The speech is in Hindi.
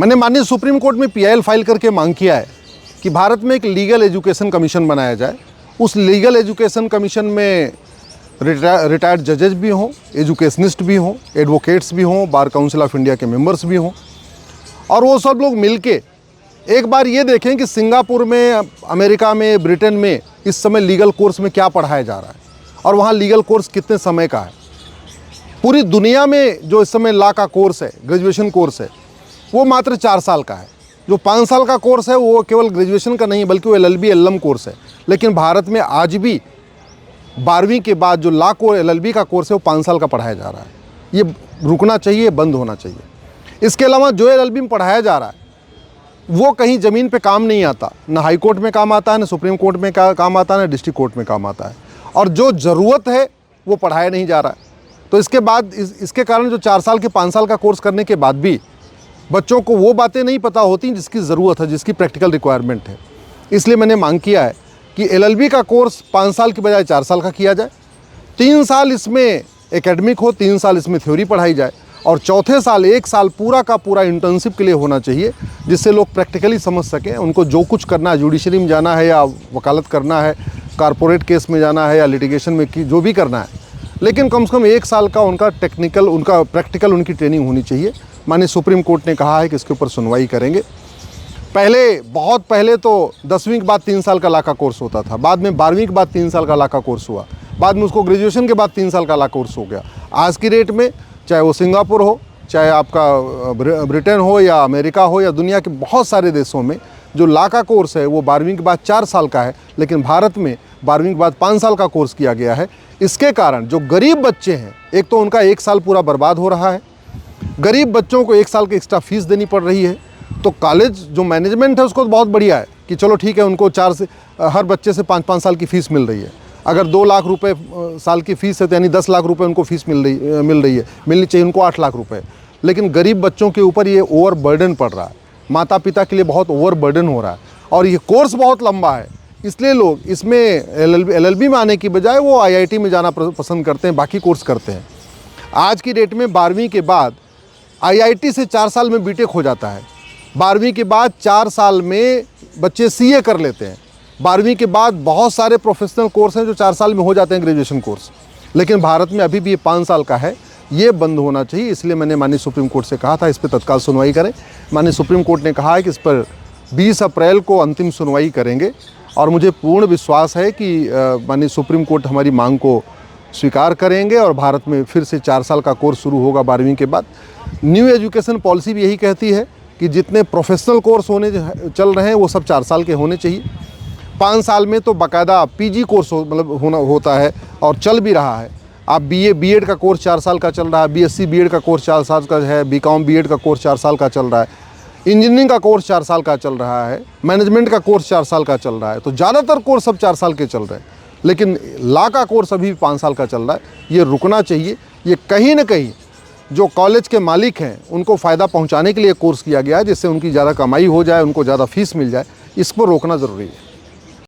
मैंने माननीय सुप्रीम कोर्ट में पीआईएल फाइल करके मांग किया है कि भारत में एक लीगल एजुकेशन कमीशन बनाया जाए। उस लीगल एजुकेशन कमीशन में रिटायर्ड जजेस भी हों, एजुकेशनिस्ट भी हों, एडवोकेट्स भी हों, बार काउंसिल ऑफ इंडिया के मेंबर्स भी हों, और वो सब लोग मिलके एक बार ये देखें कि सिंगापुर में, अमेरिका में, ब्रिटेन में इस समय लीगल कोर्स में क्या पढ़ाया जा रहा है और वहाँ लीगल कोर्स कितने समय का है। पूरी दुनिया में जो इस समय लॉ का कोर्स है, ग्रेजुएशन कोर्स है, वो मात्र 4 साल का है। जो 5 साल का कोर्स है वो केवल ग्रेजुएशन का नहीं बल्कि वो LLB LLM कोर्स है। लेकिन भारत में आज भी 12वीं के बाद जो लॉ को LLB का कोर्स है वो 5 साल का पढ़ाया जा रहा है। ये रुकना चाहिए, बंद होना चाहिए। इसके अलावा जो LLB में पढ़ाया जा रहा है वो कहीं ज़मीन पे काम नहीं आता, ना हाई कोर्ट में काम आता है, ना सुप्रीम कोर्ट में काम आता है, ना डिस्ट्रिक्ट कोर्ट में काम आता है, और जो ज़रूरत है वो पढ़ाया नहीं जा रहा है। तो इसके बाद इसके कारण जो 4 साल के 5 साल का कोर्स करने के बाद भी बच्चों को वो बातें नहीं पता होती जिसकी ज़रूरत है, जिसकी प्रैक्टिकल रिक्वायरमेंट है। इसलिए मैंने मांग किया है कि LLB का कोर्स 5 साल की बजाय 4 साल का किया जाए। 3 साल इसमें एकेडमिक हो, 3 साल इसमें थ्योरी पढ़ाई जाए, और चौथे साल 1 साल पूरा का पूरा इंटर्नशिप के लिए होना चाहिए, जिससे लोग प्रैक्टिकली समझ सकें। उनको जो कुछ करना है, जुडिशरी में जाना है या वकालत करना है, कॉर्पोरेट केस में जाना है या लिटिगेशन में जो भी करना है, लेकिन कम से कम 1 साल का उनका टेक्निकल, उनका प्रैक्टिकल, उनकी ट्रेनिंग होनी चाहिए। माननीय सुप्रीम कोर्ट ने कहा है कि इसके ऊपर सुनवाई करेंगे। बहुत पहले तो 10वीं के बाद 3 साल का लॉ का कोर्स होता था, बाद में 12वीं के बाद 3 साल का लॉ का कोर्स हुआ, बाद में उसको ग्रेजुएशन के बाद 3 साल का लॉ कोर्स हो गया। आज की डेट में चाहे वो सिंगापुर हो, चाहे आपका ब्रिटेन हो या अमेरिका हो या दुनिया के बहुत सारे देशों में जो लॉ का कोर्स है वो 12वीं के बाद 4 साल का है, लेकिन भारत में 12वीं के बाद 5 साल का कोर्स किया गया है। इसके कारण जो गरीब बच्चे हैं, एक तो उनका 1 साल पूरा बर्बाद हो रहा है, गरीब बच्चों को 1 साल की एक्स्ट्रा फीस देनी पड़ रही है। तो कॉलेज जो मैनेजमेंट है उसको तो बहुत बढ़िया है कि चलो ठीक है, उनको हर बच्चे से 5-5 साल की फ़ीस मिल रही है। अगर 2 लाख रुपए साल की फ़ीस है तो यानी 10 लाख रुपए उनको फ़ीस मिल रही है, मिलनी चाहिए उनको 8 लाख रुपए। लेकिन गरीब बच्चों के ऊपर ये ओवर बर्डन पड़ रहा है, माता पिता के लिए बहुत ओवर बर्डन हो रहा है, और ये कोर्स बहुत लंबा है। इसलिए लोग इसमें LLB में आने की बजाय वो IIT में जाना पसंद करते हैं, बाकी कोर्स करते हैं। आज की डेट में 12वीं के बाद IIT से 4 साल में BTech हो जाता है, 12वीं के बाद 4 साल में बच्चे CA कर लेते हैं, 12वीं के बाद बहुत सारे प्रोफेशनल कोर्स हैं जो 4 साल में हो जाते हैं, ग्रेजुएशन कोर्स। लेकिन भारत में अभी भी ये 5 साल का है, ये बंद होना चाहिए। इसलिए मैंने माननीय सुप्रीम कोर्ट से कहा था इस पर तत्काल सुनवाई करें। माननीय सुप्रीम कोर्ट ने कहा है कि इस पर 20 अप्रैल को अंतिम सुनवाई करेंगे, और मुझे पूर्ण विश्वास है कि माननीय सुप्रीम कोर्ट हमारी मांग को स्वीकार करेंगे और भारत में फिर से 4 साल का कोर्स शुरू होगा 12वीं के बाद। न्यू एजुकेशन पॉलिसी भी यही कहती है कि जितने प्रोफेशनल कोर्स चल रहे हैं वो सब 4 साल के होने चाहिए। 5 साल में तो बाकायदा PG कोर्स होता है और चल भी रहा है। आप BA B.Ed का कोर्स 4 साल का चल रहा है, BSc B.Ed का कोर्स 4 साल का है, BCom B.Ed का कोर्स 4 साल का चल रहा है, इंजीनियरिंग का कोर्स 4 साल का चल रहा है, मैनेजमेंट का कोर्स 4 साल का चल रहा है। तो ज़्यादातर कोर्स सब 4 साल के चल रहे हैं, लेकिन लॉ का कोर्स अभी 5 साल का चल रहा है। ये रुकना चाहिए। ये कहीं ना कहीं जो कॉलेज के मालिक हैं उनको फ़ायदा पहुंचाने के लिए कोर्स किया गया है, जिससे उनकी ज़्यादा कमाई हो जाए, उनको ज़्यादा फीस मिल जाए। इसको रोकना ज़रूरी है।